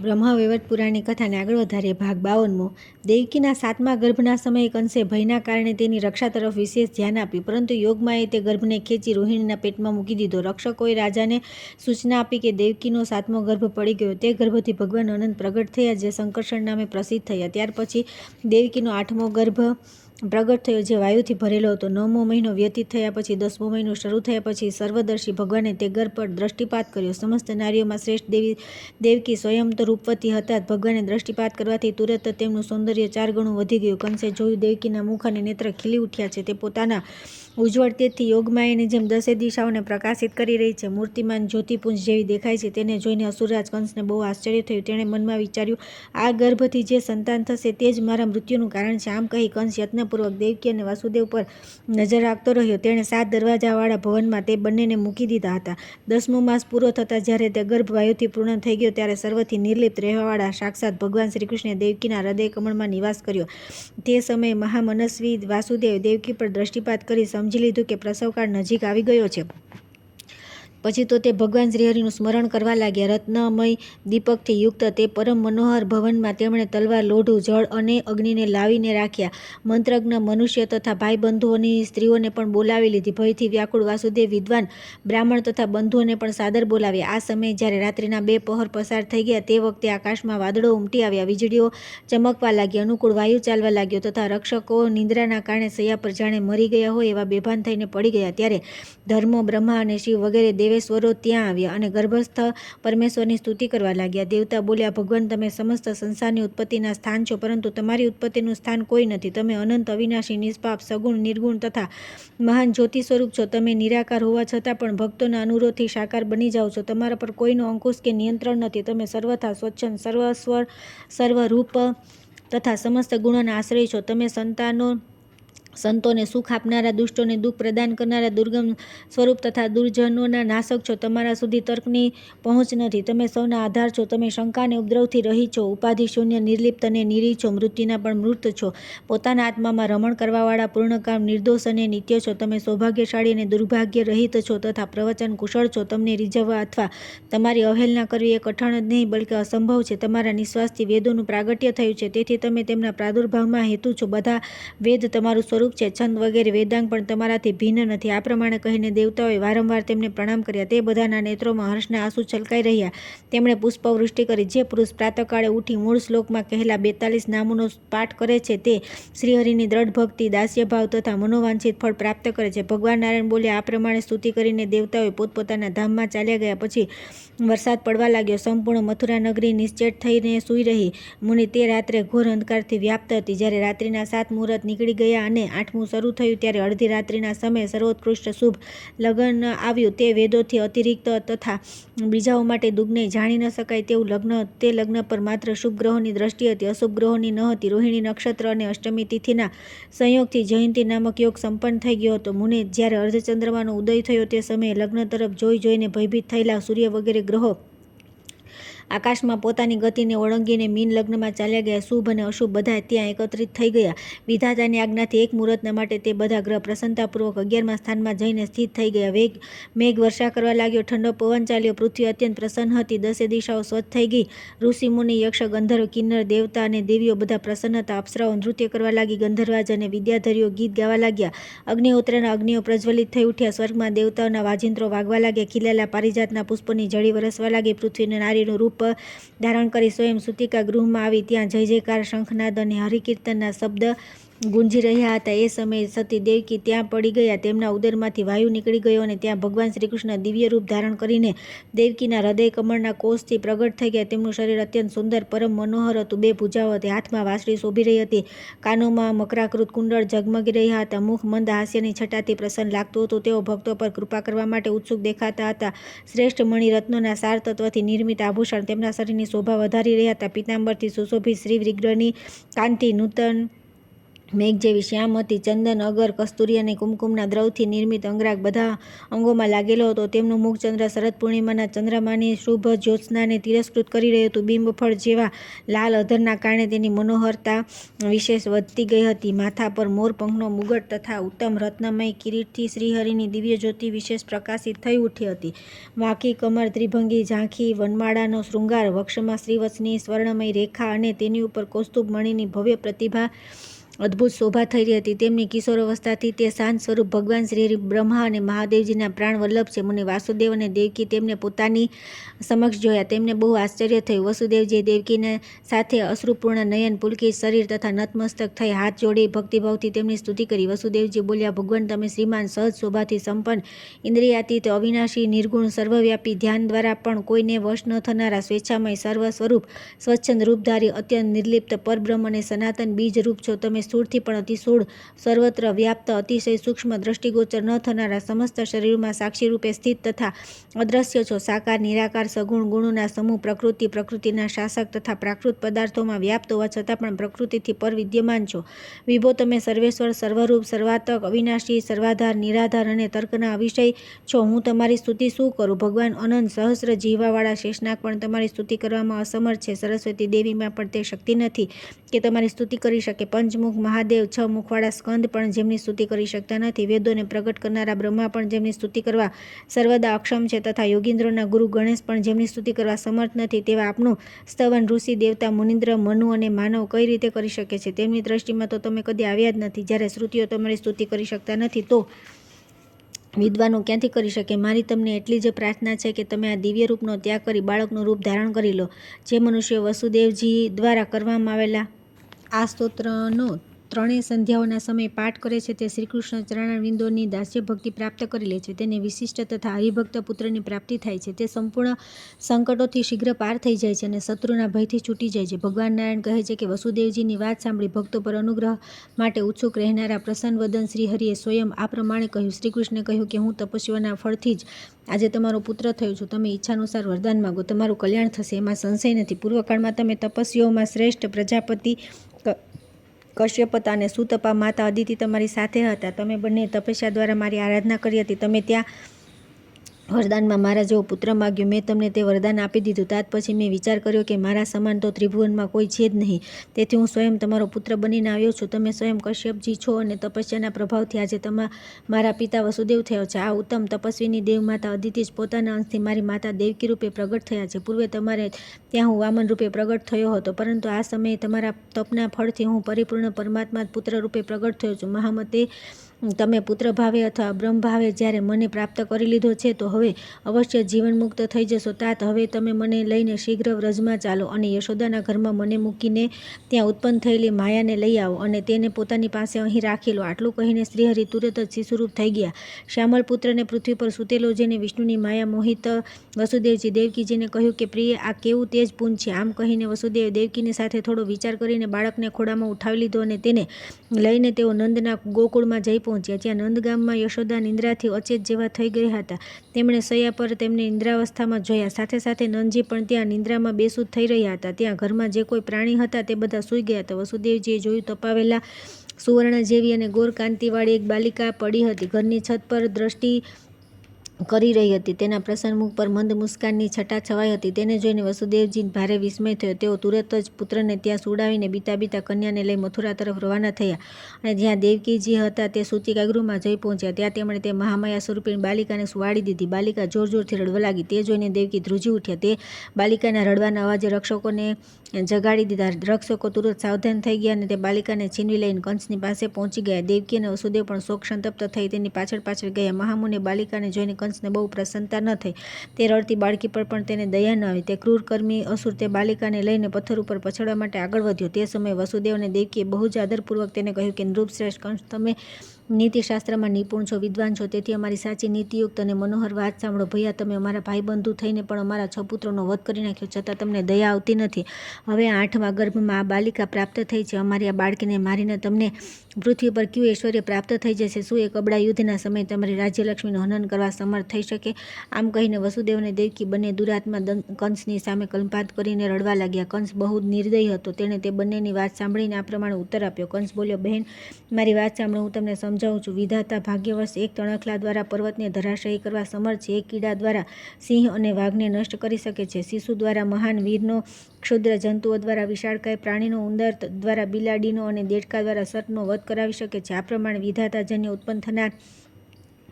બ્રહ્મવૈવર્ત પુરાણની કથાને આગળ વધારીએ. ભાગ 52મો. દેવકીના 7મા ગર્ભના સમયે કંસે ભયના કારણે તેની રક્ષા તરફ વિશેષ ધ્યાન આપ્યું, પરંતુ યોગમાએ તે ગર્ભને ખેંચી રોહિણીના પેટમાં મૂકી દીધો. રક્ષકોએ રાજાને સૂચના આપી કે દેવકીનો 7મો ગર્ભ પડી ગયો. તે ગર્ભથી ભગવાન અનંત પ્રગટ થયા, જે શંકર્ષણ નામે પ્રસિદ્ધ થયા. ત્યાર પછી દેવકીનો 8મો ગર્ભ પ્રગટ થયો, જે વાયુથી ભરેલો હતો. 9મો મહિનો વ્યતીત થયા પછી 10મો મહિનો શરૂ થયા પછી સર્વદર્શી ભગવાને તે ગર્ભ પર દ્રષ્ટિપાત કર્યો. સમસ્ત નારીઓમાં શ્રેષ્ઠ દેવકી સ્વયં તો રૂપવતી હતા જ. ભગવાને દ્રષ્ટિપાત કરવાથી તુરત તેમનું સૌંદર્ય 4 ગણું વધી ગયું. કંસે જોયું, દેવકીના મુખ અને નેત્ર ખીલી ઉઠ્યા છે. તે પોતાના ઉજ્જવળ તેજથી યોગમાયાની જેમ 10 દિશાઓને પ્રકાશિત કરી રહી છે. મૂર્તિમાન જ્યોતિપુંજ જેવી દેખાય છે. તેને જોઈને અસુરરાજ કંસને બહુ આશ્ચર્ય થયું. તેણે મનમાં વિચાર્યું, આ ગર્ભથી જે સંતાન થશે તે જ મારા મૃત્યુનું કારણ છે. આમ કહી કંસ યત્નપૂર્વક દેવકી અને વાસુદેવ પર નજર રાખતો રહ્યો. તેણે 7 દરવાજાવાળા ભવનમાં તે બંનેને મૂકી દીધા હતા. 10મો માસ પૂરો થતાં જ્યારે તે ગર્ભ વાયુથી પૂર્ણ થઈ ગયો, ત્યારે સર્વથી નિર્લિપ્ત રહેવાવાળા સાક્ષાત ભગવાન શ્રીકૃષ્ણે દેવકીના હૃદય કમળમાં નિવાસ કર્યો. તે સમયે મહામનસ્વી વાસુદેવ દેવકી પર દ્રષ્ટિપાત કરી સમજી લીધું કે પ્રસવકાળ નજીક આવી ગયો છે. પછી તો તે ભગવાન શ્રીહરિનું સ્મરણ કરવા લાગ્યા. રત્નમય દીપકથી યુક્ત તે પરમ મનોહર ભવનમાં તેમણે તલવાર, લોઢું, જળ અને અગ્નિને લાવીને રાખ્યા. મંત્રજ્ઞ મનુષ્ય તથા ભાઈ બંધુઓની સ્ત્રીઓને પણ બોલાવી લીધી. ભયથી વ્યાકુળ વાસુદેવ વિદ્વાન બ્રાહ્મણ તથા બંધુઓને પણ સાદર બોલાવ્યા. આ સમયે જ્યારે રાત્રિના 2 પહોર પસાર થઈ ગયા, તે વખતે આકાશમાં વાદળો ઉમટી આવ્યા, વીજળીઓ ચમકવા લાગી, અનુકૂળ વાયુ ચાલવા લાગ્યો તથા રક્ષકો નિંદ્રાના કારણે સૈયા પર જાણે મરી ગયા હોય એવા બેભાન થઈને પડી ગયા. ત્યારે ધર્મો, બ્રહ્મા અને શિવ વગેરે દેવેશ્વરો ત્યાં આવ્યા અને ગર્ભસ્થ પરમેશ્વરની સ્તુતિ કરવા લાગ્યા. દેવતા બોલ્યા, ભગવાન, તમે સમસ્ત સંસારની ઉત્પત્તિના સ્થાન છો, પરંતુ તમારી ઉત્પત્તિનું સ્થાન કોઈ નથી. તમે અનંત, અવિનાશી, નિષ્પાપ, સગુણ, નિર્ગુણ તથા મહાન જ્યોતિ સ્વરૂપ છો. તમે નિરાકાર હોવા છતાં પણ ભક્તોના અનુરોધથી સાકાર બની જાઓ છો. તમારા પર કોઈનો અંકુશ કે નિયંત્રણ નથી. તમે સર્વથા સ્વચ્છંદ, સર્વસ્વર, સર્વરૂપ તથા સમસ્ત ગુણોના આશ્રય છો. તમે સંતોને સુખ આપનારા, દુષ્ટોને દુઃખ પ્રદાન કરનારા, દુર્ગમ સ્વરૂપ તથા દુર્જનોના નાશક છો. તમારા સુધી તર્કની પહોંચ નથી. તમે સૌના આધાર છો. તમે શંકા અને ઉપદ્રવથી રહી છો. ઉપાધિ શૂન્ય, નિર્લિપ્ત અને નિરી છો. મૃત્યુના પણ મૃત છો. પોતાના આત્મામાં રમણ કરવાવાળા, પૂર્ણકામ, નિર્દોષ અને નિત્ય છો. તમે સૌભાગ્યશાળી અને દુર્ભાગ્ય રહિત છો તથા પ્રવચન કુશળ છો. તમને રીઝવવા અથવા તમારી અવહેલના કરવી એ કઠણ જ નહીં, બલ્કે અસંભવ છે. તમારા નિશ્વાસથી વેદોનું પ્રાગટ્ય થયું છે, તેથી તમે તેમના પ્રાદુર્ભાવમાં હેતુ છો. બધા વેદ તમારું સ્વરૂપ છે. છંદ વગેરે વેદાંગ પણ તમારાથી ભિન્ન નથી. આ પ્રમાણે કહીને દેવતાઓએ વારંવાર તેમને પ્રણામ કર્યા. તે બધાના નેત્રોમાં હર્ષના આંસુ છલકાઈ રહ્યા. તેમણે પુષ્પવૃષ્ટિ કરી. જે પુરુષ પ્રાતઃકાળે ઉઠી મૂળ શ્લોકમાં કહેલા 42 નામોનો પાઠ કરે છે, તે શ્રીહરિની દ્રઢ ભક્તિ, દાસ્યભાવ તથા મનોવાંછિત ફળ પ્રાપ્ત કરે છે. ભગવાન નારાયણ બોલ્યા, આ પ્રમાણે સ્તુતિ કરીને દેવતાઓએ પોતપોતાના ધામમાં ચાલ્યા ગયા. પછી વરસાદ પડવા લાગ્યો. સંપૂર્ણ મથુરા નગરી નિશ્ચેત થઈને સૂઈ રહી. મુનિ, તે રાત્રે ઘોર અંધકારથી વ્યાપ્ત હતી. જ્યારે રાત્રિના 7 મુહૂર્ત નીકળી ગયા અને 8મું શરૂ થયું, ત્યારે અડધી રાત્રિના સમયે સર્વોત્કૃષ્ટ શુભ લગ્ન આવ્યું. તે વેદોથી અતિરિક્ત તથા બીજાઓ માટે દુગ્ને જાણી ન શકાય તેવું લગ્ન. તે લગ્ન પર માત્ર શુભ ગ્રહોની દ્રષ્ટિ હતી, અશુભ ગ્રહોની ન હતી. રોહિણી નક્ષત્ર અને અષ્ટમી તિથિના સંયોગથી જયંતી નામક યોગ સંપન્ન થઈ ગયો હતો. મુને, જ્યારે અર્ધચંદ્રમાનો ઉદય થયો તે સમયે લગ્ન તરફ જોઈને ભયભીત થયેલા સૂર્ય વગેરે ગ્રહો આકાશમાં પોતાની ગતિને ઓળંગીને મીન લગ્નમાં ચાલ્યા ગયા. શુભ અને અશુભ બધા ત્યાં એકત્રિત થઈ ગયા. વિધાતાની આજ્ઞાથી 1 મુહૂર્તના માટે તે બધા ગ્રહ પ્રસન્નતાપૂર્વક 11મા સ્થાનમાં જઈને સ્થિત થઈ ગયા. મેઘ વર્ષા કરવા લાગ્યો. ઠંડો પવન ચાલ્યો. પૃથ્વી અત્યંત પ્રસન્ન હતી. 10 દિશાઓ સ્વચ્છ થઈ ગઈ. ઋષિ, મુનિ, યક્ષ, ગંધર્વ, કિન્નર, દેવતા અને દેવીઓ બધા પ્રસન્ન હતા. અપ્સરાઓ નૃત્ય કરવા લાગી. ગંધર્વાજ અને વિદ્યાધરીઓ ગીત ગાવા લાગ્યા. અગ્નિહોત્રના અગ્નિઓ પ્રજ્વલિત થઈ ઉઠ્યા. સ્વર્ગમાં દેવતાઓના વાજિંત્રો વાગવા લાગ્યા. ખીલેલા પારિજાતના પુષ્પોની જળી વરસવા લાગી. પૃથ્વીને નારીનું રૂપ ધારણ કરી સ્વયં સૂતિકા ગૃહમાં આવી. ત્યાં જય જયકાર, શંખનાદ અને હરિકીર્તનના શબ્દ ગુંજી રહ્યા હતા. એ સમયે સતી દેવકી ત્યાં પડી ગયા. તેમના ઉદરમાંથી વાયુ નીકળી ગયો અને ત્યાં ભગવાન શ્રીકૃષ્ણ દિવ્ય રૂપ ધારણ કરીને દેવકીના હૃદય કમળના કોષથી પ્રગટ થઈ ગયા. તેમનું શરીર અત્યંત સુંદર, પરમ મનોહર હતું. 2 ભુજાઓ હતી. હાથમાં વાંસળી શોભી રહી હતી. કાનોમાં મકરાકૃત કુંડળ ઝગમગી રહ્યા હતા. મુખ મંદ હાસ્યની છટાથી પ્રસન્ન લાગતું હતું. તેઓ ભક્તો પર કૃપા કરવા માટે ઉત્સુક દેખાતા હતા. શ્રેષ્ઠ મણિ રત્નોના સાર તત્વથી નિર્મિત આભૂષણ તેમના શરીરની શોભા વધારી રહ્યા હતા. પીતાંબરથી સુશોભિત શ્રી વિગ્રહની કાંતિ, નૂતન મેઘ જેવી શ્યામ હતી. ચંદન, અગર, કસ્તુરી અને કુમકુમના દ્રવથી નિર્મિત અંગરાગ બધા અંગોમાં લાગેલો હતો. તેમનું મુખ ચંદ્ર શરદ પૂર્ણિમાના ચંદ્રમાની શુભ જ્યોત્સનાને તિરસ્કૃત કરી રહ્યું હતું. બિંબફળ જેવા લાલ અધરના કારણે તેની મનોહરતા વિશેષ વધતી ગઈ હતી. માથા પર મોરપંખનો મુગટ તથા ઉત્તમ રત્નમય કિરીટથી શ્રીહરિની દિવ્ય જ્યોતિ વિશેષ પ્રકાશિત થઈ ઉઠી હતી. વાંકી કમર, ત્રિભંગી ઝાંખી, વનમાળાનો શૃંગાર, વક્ષમાં શ્રીવત્સની સ્વર્ણમય રેખા અને તેની ઉપર કૌસ્તુભ મણિની ભવ્ય પ્રતિભા અદ્ભુત શોભા થઈ રહી હતી. તેમની કિશોરાવસ્થાથી તે શાંત સ્વરૂપ ભગવાન શ્રી બ્રહ્મા અને મહાદેવજીના પ્રાણ વલ્લભ છે. મુનિ વાસુદેવ અને દેવકી તેમને પોતાની સમક્ષ જોયા. તેમને બહુ આશ્ચર્ય થયું. વસુદેવજીએ દેવકીને સાથે અશ્રુપૂર્ણ નયન, પુલકિત શરીર તથા નતમસ્તક થઈ હાથ જોડી ભક્તિભાવથી તેમની સ્તુતિ કરી. વસુદેવજી બોલ્યા, ભગવાન, તમે શ્રીમાન, સહજ શોભાથી સંપન્ન, ઇન્દ્રિયાતીત, અવિનાશી, નિર્ગુણ, સર્વવ્યાપી, ધ્યાન દ્વારા પણ કોઈને વશ ન થનારા, સ્વેચ્છામય, સર્વ સ્વરૂપ, સ્વચ્છંદ રૂપધારી, અત્યંત નિર્લિપ્ત પરબ્રહ્મ અને સનાતન બીજ રૂપ છો. તમે સ્થૂળથી પણ અતિસ્થૂળ, સર્વત્ર વ્યાપ્ત, અતિશય સૂક્ષ્મ, દ્રષ્ટિગોચર ન થનારા, સમસ્ત શરીરમાં સાક્ષી રૂપે સ્થિત તથા અદ્રશ્ય છો. સાકાર, નિરાકાર, સગુણ, ગુણોના સમૂહ, પ્રકૃતિ, પ્રકૃતિના શાસક તથા પ્રાકૃત પદાર્થોમાં વ્યાપ્ત હોવા છતાં પણ પ્રકૃતિથી પર વિદ્યમાન છો. વિભો, તમે સર્વેશ્વર, સર્વરૂપ, સર્વાત્મક, અવિનાશી, સર્વાધાર, નિરાધાર અને તર્કના અવિષય છો. હું તમારી સ્તુતિ શું કરું? ભગવાન અનંત સહસ્ર જીહવાવાળા શેષનાગ પણ તમારી સ્તુતિ કરવામાં અસમર્થ છે. સરસ્વતી દેવીમાં પણ તે શક્તિ નથી કે તમારી સ્તુતિ કરી શકે. પંચમુખ મહાદેવ, 6 મુખવાળા સ્કંદ પણ જેમની સ્તુતિ કરી શકતા નથી. વેદોને પ્રગટ કરનારા બ્રહ્મા પણ જેમની સ્તુતિ કરવા સર્વદા અક્ષમ છે તથા યોગીન્દ્રોના ગુરુ ગણેશ પણ જેમની સ્તુતિ કરવા સમર્થ નથી. તેવા આપનું સ્તવન ઋષિ, દેવતા, મુનિન્દ્ર, મનુ અને માનવ કઈ રીતે કરી શકે છે? તેમની દ્રષ્ટિમાં તો તમે કદી આવ્યા જ નથી. જ્યારે શ્રુતિઓ તમારી સ્તુતિ કરી શકતા નથી તો વિદ્વાનો ક્યાંથી કરી શકે? મારી તમને એટલી જ પ્રાર્થના છે કે તમે આ દિવ્ય રૂપનો ત્યાગ કરી બાળકનું રૂપ ધારણ કરી લો. જે મનુષ્યો વસુદેવજી દ્વારા કરવામાં આવેલા આ સ્તોત્રનો 3 સંધ્યાઓના સમયે પાઠ કરે છે તે શ્રીકૃષ્ણ ચરણારવિંદોની દાસ્ય ભક્તિ પ્રાપ્ત કરી લે છે. તેને વિશિષ્ટ તથા હરિભક્ત પુત્રની પ્રાપ્તિ થાય છે. તે સંપૂર્ણ સંકટોથી શીઘ્ર પાર થઈ જાય છે અને શત્રુના ભયથી છૂટી જાય છે. ભગવાન નારાયણ કહે છે કે વસુદેવજીની વાત સાંભળી ભક્તો પર અનુગ્રહ માટે ઉત્સુક રહેનારા પ્રસન્ન વદન શ્રીહરિએ સ્વયં આ પ્રમાણે કહ્યું. શ્રીકૃષ્ણે કહ્યું કે હું તપસ્યાના ફળથી જ આજે તમારો પુત્ર થયો છું. તમે ઈચ્છાનુસાર વરદાન માગો, તમારું કલ્યાણ થશે, એમાં સંશય નથી. પૂર્વકાળમાં તમે તપસ્વીઓમાં શ્રેષ્ઠ પ્રજાપતિ કશ્યપતા અને સુતપા માતા અદિતિ તમારી સાથે હતા. તમે બંને તપસ્યા દ્વારા મારી આરાધના કરી હતી. તમે ત્યાં વરદાનમાં મારા જેવો પુત્ર માગ્યો. મેં તમને તે વરદાન આપી દીધું. ત્યાર પછી મેં વિચાર કર્યો કે મારા સમાન તો ત્રિભુવનમાં કોઈ છે જ નહીં. તેથી હું સ્વયં તમારો પુત્ર બનીને આવ્યો છું. તમે સ્વયં કશ્યપજી છો અને તપસ્યાના પ્રભાવથી આજે મારા પિતા વસુદેવ થયો છે. આ ઉત્તમ તપસ્વીની દેવ માતા અદિતિ જ પોતાના અંશથી મારી માતા દેવકી રૂપે પ્રગટ થયા છે. પૂર્વે તમારે ત્યાં હું વામન રૂપે પ્રગટ થયો હતો, પરંતુ આ સમયે તમારા તપના ફળથી હું પરિપૂર્ણ પરમાત્મા પુત્ર રૂપે પ્રગટ થયો છું. મહામતે, તમે પુત્ર ભાવે અથવા બ્રહ્મ ભાવે જ્યારે મને પ્રાપ્ત કરી લીધો છે તો હવે અવશ્ય જીવન મુક્ત થઈ જશો. તાત હવે તમે મને લઈને શીઘ્ર વ્રજમાં ચાલો અને યશોદાના ઘરમાં મને મૂકીને ત્યાં ઉત્પન્ન થયેલી માયાને લઈ આવો અને તેને પોતાની પાસે અહીં રાખી લો. આટલું કહીને શ્રીહરિ તુરત જ શિશુરૂપ થઈ ગયા. શ્યામળ પુત્રને પૃથ્વી પર સૂતેલો જેને વિષ્ણુની માયા મોહિત વસુદેવજી દેવકીજીને કહ્યું કે પ્રિય, આ કેવું તેજ પુંજ છે. આમ કહીને વસુદેવ દેવકીની સાથે થોડો વિચાર કરીને બાળકને ખોળામાં ઉઠાવી લીધો અને તેને લઈને તેઓ નંદના ગોકુળમાં જઈ પહોંચ્યા. જ્યાં નંદગામમાં યશોદા નિંદ્રાથી અચેત જેવા થઈ ગયા હતા. તેમણે સૈયા પર તેમને નિંદ્રાવસ્થામાં જોયા. સાથે સાથે નંદજી પણ ત્યાં નિંદ્રામાં બેસુધ થઈ રહ્યા હતા. ત્યાં ઘરમાં જે કોઈ પ્રાણી હતા તે બધા સૂઈ ગયા હતા. વસુદેવજીએ જોયું, તપાવેલા સુવર્ણ જેવી અને ગોર કાંતિવાળી એક બાલિકા પડી હતી. ઘરની છત પર દ્રષ્ટિ કરી રહી હતી. તેના પ્રસન્ન મુખ પર મંદ મુસ્કાનની છટા છવાઈ હતી. તેને જોઈને વસુદેવજી ભારે વિસ્મય થયો. તેઓ તુરત જ પુત્રને ત્યાં સુડાવીને બીતા બીતા કન્યાને લઈ મથુરા તરફ રવાના થયા અને જ્યાં દેવકીજી હતા તે સૂતિકાગૃહમાં જઈ પહોંચ્યા. ત્યાં તેમણે તે મહામાયા સ્વરૂપિણી બાલિકાને સુવાડી દીધી. બાલિકા જોર જોરથી રડવા લાગી. તે જોઈને દેવકી ધ્રુજી ઉઠ્યા. તે બાલિકાના રડવાના અવાજે રક્ષકોને જગાડી દીધા. રક્ષકો તુરત સાવધાન થઈ ગયા અને તે બાલિકાને છીનવી લઈને કંસની પાસે પહોંચી ગયા. દેવકી અને વસુદેવ પણ શોક સંતપ્ત થઈ તેની પાછળ પાછળ ગયા. મહામુનિ બાલિકાને જોઈને કંસને બહુ પ્રસન્નતા ન થઈ. તે રડતી બાળકી પર પણ તેને દયા ન આવી. તે ક્રૂર કર્મી અસુર તે બાલિકાને લઈને પથ્થર ઉપર પછડવા માટે આગળ વધ્યો. તે સમયે વસુદેવ અને દેવકીએ બહુ જ આદરપૂર્વક તેને કહ્યું કે નૃપશ્રેષ્ઠ કંસ, તમે નીતિશાસ્ત્રમાં નિપુણ છો, વિદ્વાન છો, તેથી અમારી સાચી નીતિયુક્ત અને મનોહર વાત સાંભળો. ભૈયા, તમે અમારા ભાઈબંધુ થઈને પણ અમારા 6 પુત્રોનો વધ કરી નાખ્યો, છતાં તમને દયા આવતી નથી. હવે 8મા ગર્ભમાં આ બાલિકા પ્રાપ્ત થઈ છે. અમારી આ બાળકીને મારીને તમને પૃથ્વી પર કયું ઐશ્વર્ય પ્રાપ્ત થઈ જશે? શું એ કબડા યુદ્ધના સમયે તમારી રાજ્યલક્ષ્મીનું હનન કરવા સમર્થ થઈ શકે? આમ કહીને વસુદેવ અને દેવકી બંને દુરાત્મા કંસની સામે કલ્પાત કરીને રડવા લાગ્યા. કંસ બહુ નિર્દયી હતો. તેણે તે બંનેની વાત સાંભળીને આ પ્રમાણે ઉત્તર આપ્યો. કંસ બોલ્યો, બહેન, મારી વાત સાંભળો, હું તમને સમજાવું છું. વિધાતા ભાગ્યવશ એક તણખલા દ્વારા પર્વતને ધરાશાયી કરવા સમર્થ છે. એક કીડા દ્વારા સિંહ અને વાઘને નષ્ટ કરી શકે છે. શિશુ દ્વારા મહાન વીરનો, ક્ષુદ્ર જંતુઓ દ્વારા વિશાળકાય પ્રાણીનો, ઉંદર દ્વારા બિલાડીનો અને દેડકા દ્વારા સર્પનો વધ કરાવી શકે છે. આ પ્રમાણે વિધાતાજન્ય ઉત્પન્ન થનાર